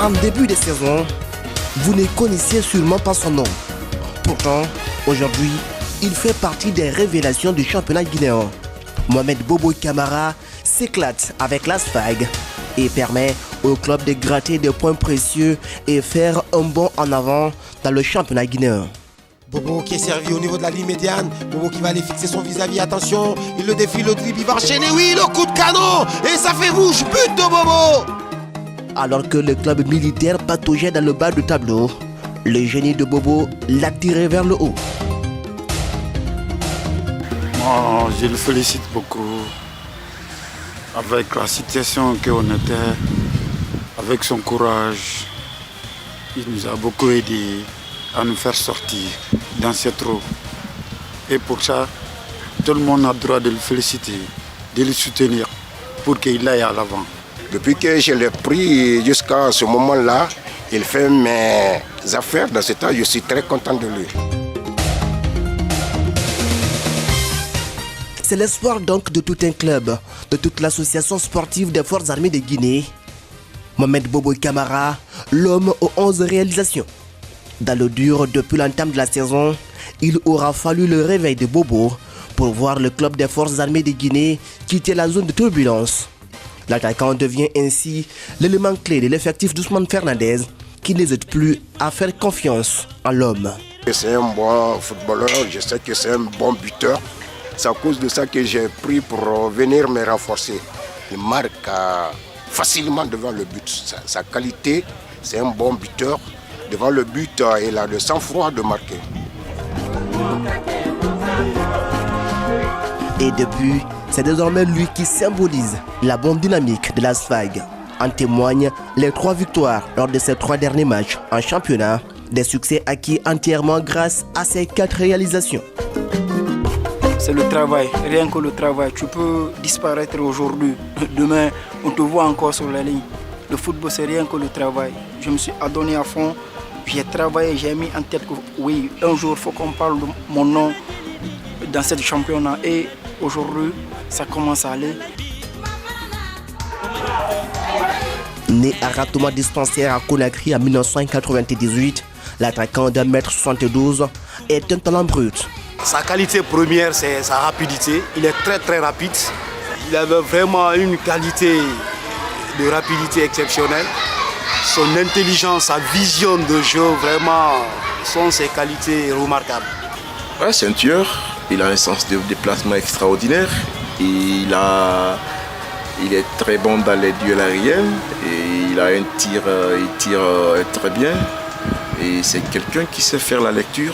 En début de saison, vous ne connaissiez sûrement pas son nom. Pourtant, aujourd'hui, il fait partie des révélations du championnat guinéen. Mohamed Bobo Kamara s'éclate avec l'ASFAG et permet au club de gratter des points précieux et faire un bond en avant dans le championnat guinéen. Bobo qui est servi au niveau de la ligne médiane. Bobo qui va aller fixer son vis-à-vis. Attention, il le défie, le dribble, il va enchaîner. Oui, le coup de canon. Et ça fait mouche, but de Bobo. Alors que le club militaire pataugeait dans le bas du tableau, le génie de Bobo l'a tiré vers le haut. Moi, je le félicite beaucoup. Avec la situation qu'on était, avec son courage, il nous a beaucoup aidé à nous faire sortir dans cette trou. Et pour ça, tout le monde a le droit de le féliciter, de le soutenir pour qu'il aille à l'avant. Depuis que je l'ai pris jusqu'à ce moment-là, il fait mes affaires dans ce temps, je suis très content de lui. C'est l'espoir donc de tout un club, de toute l'association sportive des forces armées de Guinée. Mohamed Bobo Kamara, l'homme aux 11 réalisations. Dans le dur depuis l'entame de la saison, il aura fallu le réveil de Bobo pour voir le club des forces armées de Guinée quitter la zone de turbulence. L'attaquant devient ainsi l'élément clé de l'effectif d'Ousmane Fernandez qui n'hésite plus à faire confiance en l'homme. C'est un bon footballeur, je sais que c'est un bon buteur. C'est à cause de ça que j'ai pris pour venir me renforcer. Il marque facilement devant le but. Sa qualité, c'est un bon buteur. Devant le but, il a le sang-froid de marquer. Et depuis, c'est désormais lui qui symbolise la bonne dynamique de l'ASFAG. En témoignent les 3 victoires lors de ces 3 derniers matchs en championnat, des succès acquis entièrement grâce à ces 4 réalisations. C'est le travail, rien que le travail. Tu peux disparaître aujourd'hui, demain on te voit encore sur la ligne. Le football c'est rien que le travail. Je me suis adonné à fond, j'ai travaillé, j'ai mis en tête que oui, un jour il faut qu'on parle de mon nom dans ce championnat. Et aujourd'hui, ça commence à aller. Né à Ratouma dispensaire à Conakry en 1998, l'attaquant d'1m72 est un talent brut. Sa qualité première, c'est sa rapidité. Il est très rapide. Il avait vraiment une qualité de rapidité exceptionnelle. Son intelligence, sa vision de jeu, vraiment, sont ses qualités remarquables. Ouais, c'est un tueur. Il a un sens de déplacement extraordinaire. Il est très bon dans les duels aériens. Et il a un tir, il tire très bien. Et c'est quelqu'un qui sait faire la lecture.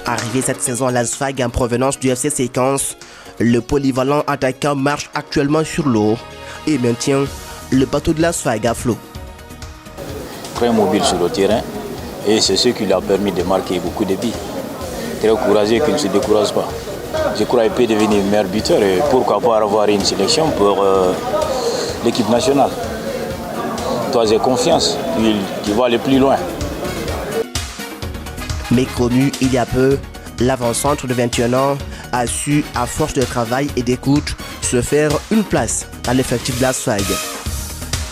Arrivé cette saison à l'ASFAG en provenance du FC Séquence, le polyvalent attaquant marche actuellement sur l'eau et maintient le bateau de l'ASFAG à flot. Très mobile sur le terrain et c'est ce qui lui a permis de marquer beaucoup de buts. Très courageux qu'il ne se décourage pas. Je crois qu'il peut devenir meilleur buteur et pourquoi pas avoir une sélection pour l'équipe nationale. Toi, j'ai confiance qu'il va aller plus loin. Méconnu il y a peu, l'avant-centre de 21 ans a su, à force de travail et d'écoute, se faire une place dans l'effectif de l'ASFAG.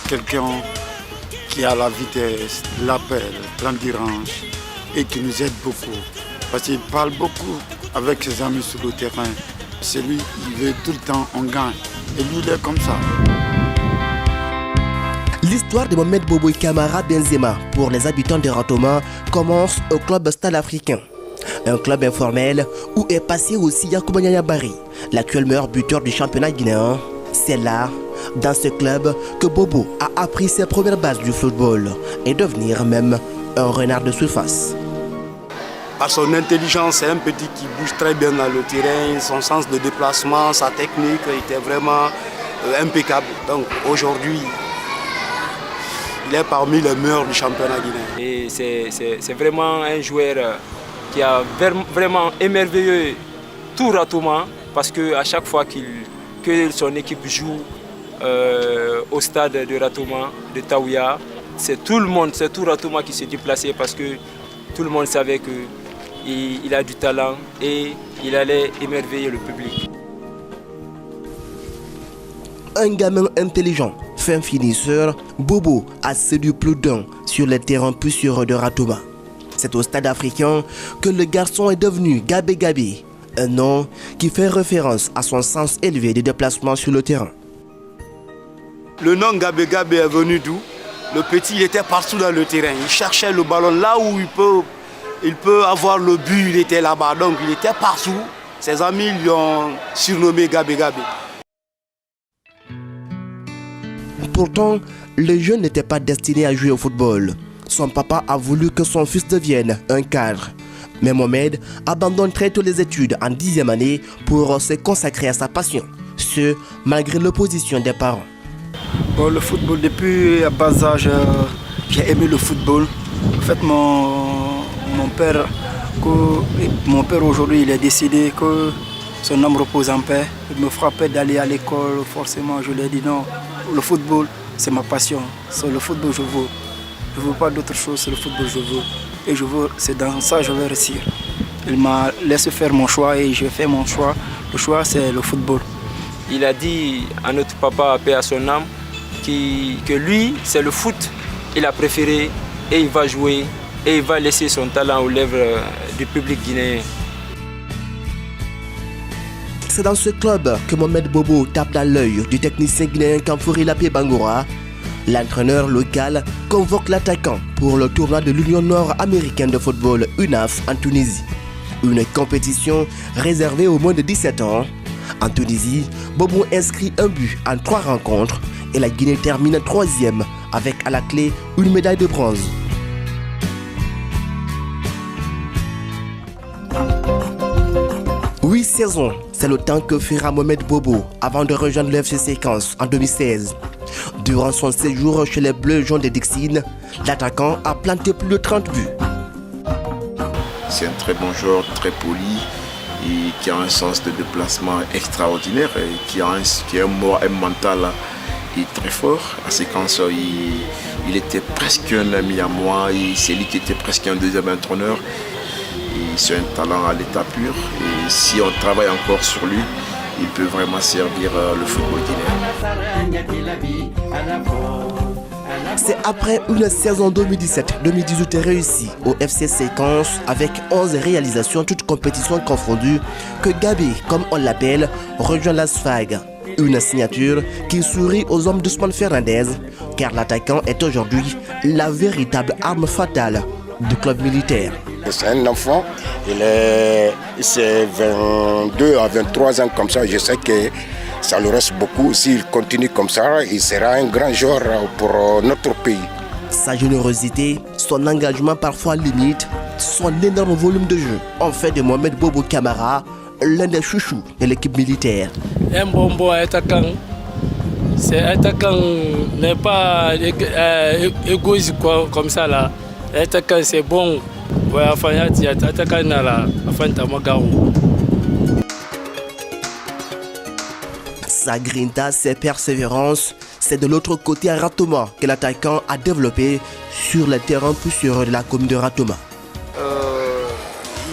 Quelqu'un qui a la vitesse, l'appel, l'endurance et qui nous aide beaucoup. Parce qu'il parle beaucoup avec ses amis sur le terrain. C'est lui qui veut tout le temps on gagne. Et lui, il est comme ça. L'histoire de Mohamed Bobo Kamara Benzema pour les habitants de Ratouma commence au club Stade Africain. Un club informel où est passé aussi Yacouba Niayabari, l'actuel meilleur buteur du championnat guinéen. C'est là, dans ce club, que Bobo a appris ses premières bases du football et devenir même un renard de surface. Par son intelligence, c'est un petit qui bouge très bien dans le terrain, son sens de déplacement, sa technique était vraiment impeccable. Donc aujourd'hui, il est parmi les meilleurs du championnat guinéen. Et c'est vraiment un joueur qui a vraiment émerveillé tout Ratouma parce qu'à chaque fois que son équipe joue au stade de Ratouma, de Taouya, c'est tout Ratouma qui s'est déplacé parce que tout le monde savait qu'il a du talent et il allait émerveiller le public. Un gamin intelligent, Fin finisseur, Bobo a séduit plus d'un sur les terrains poussiéreux de Ratouma. C'est au stade africain que le garçon est devenu Gabé Gabé, un nom qui fait référence à son sens élevé de déplacement sur le terrain. Le nom Gabé Gabé est venu d'où? Le petit, il était partout dans le terrain. Il cherchait le ballon là où il peut avoir le but, il était là-bas. Donc il était partout. Ses amis lui ont surnommé Gabé Gabé. Pourtant, le jeune n'était pas destiné à jouer au football. Son papa a voulu que son fils devienne un cadre. Mais Mohamed abandonne très tôt les études en 10e année pour se consacrer à sa passion. Ce, malgré l'opposition des parents. Bon, le football, depuis à bas âge, j'ai aimé le football. En fait, mon père aujourd'hui, il est décédé, que son âme repose en paix. Il me frappait d'aller à l'école, forcément. Je lui ai dit non, le football, c'est ma passion. C'est le football, je veux. Je ne veux pas d'autre chose, c'est le football, je veux. Et c'est dans ça que je vais réussir. Il m'a laissé faire mon choix et j'ai fait mon choix. Le choix, c'est le football. Il a dit à notre papa, paix à son âme, que lui, c'est le foot. Il a préféré et il va jouer et il va laisser son talent aux lèvres du public guinéen. C'est dans ce club que Mohamed Bobo tape dans l'œil du technicien guinéen Kamfouri Lapé Bangoura. L'entraîneur local convoque l'attaquant pour le tournoi de l'Union nord-américaine de football UNAF en Tunisie. Une compétition réservée aux moins de 17 ans. En Tunisie, Bobo inscrit un but en 3 rencontres et la Guinée termine 3e avec à la clé une médaille de bronze. Huit saisons, c'est le temps que fera Mohamed Bobo avant de rejoindre le FC Séquence en 2016. Durant son séjour chez les Bleus jaunes de Dixine, l'attaquant a planté plus de 30 buts. C'est un très bon joueur, très poli, et qui a un sens de déplacement extraordinaire, et qui a un mental très fort. À Séquence, il était presque un ami à moi, c'est lui qui était presque un deuxième entraîneur. C'est un talent à l'état pur, et si on travaille encore sur lui, il peut vraiment servir le football guinéen. C'est après une saison 2017-2018 réussie au FC Séquence avec 11 réalisations toutes compétitions confondues que Gabé, comme on l'appelle, rejoint l'ASFAG. Une signature qui sourit aux hommes d'Ousmane Fernandez, car l'attaquant est aujourd'hui la véritable arme fatale du club militaire. C'est un enfant, c'est 22 à 23 ans comme ça. Je sais que ça lui reste beaucoup. S'il continue comme ça, il sera un grand joueur pour notre pays. Sa générosité, son engagement parfois limite, son énorme volume de jeu en fait de Mohamed Bobo Camara l'un des chouchous de l'équipe militaire. Un bon attaquant, c'est un attaquant n'est pas égoïste comme ça là. L'attaquant c'est bon. Sa grinta, ses persévérances, c'est de l'autre côté à Ratouma que l'attaquant a développé sur le terrain poussiéreux de la commune de Ratouma.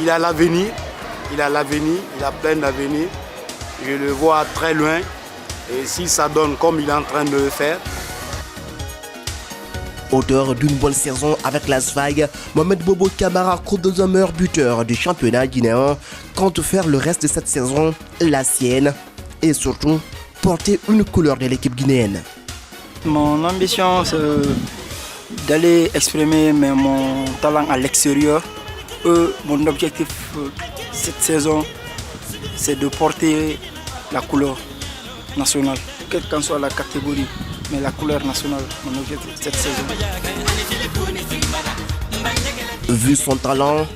Il a l'avenir, il a plein d'avenir. Je le vois très loin et si ça donne comme il est en train de le faire. Auteur d'une bonne saison avec l'ASFAG, Mohamed Bobo Camara, court dans un meilleur buteur du championnat guinéen, compte faire le reste de cette saison la sienne et surtout porter une couleur de l'équipe guinéenne. Mon ambition c'est d'aller exprimer mon talent à l'extérieur. Mon objectif cette saison c'est de porter la couleur nationale, quelle qu'en soit la catégorie. Mais la couleur nationale, mon objectif cette saison. Vu son talent,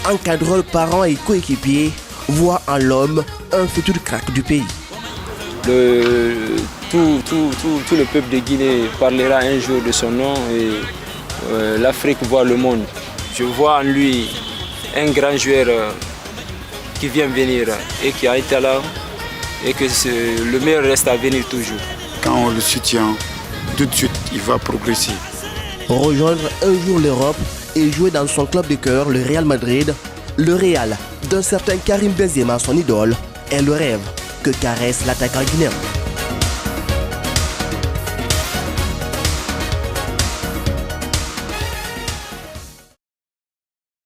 encadreur, parents et coéquipiers voient en l'homme un futur crack du pays. Tout le peuple de Guinée parlera un jour de son nom et l'Afrique voit le monde. Je vois en lui un grand joueur qui vient venir et qui a un talent et que le meilleur reste à venir toujours. Quand on le soutient, tout de suite, il va progresser. Rejoindre un jour l'Europe et jouer dans son club de cœur, le Real Madrid, le Real d'un certain Karim Benzema, son idole, est le rêve que caresse l'attaquant guinéen.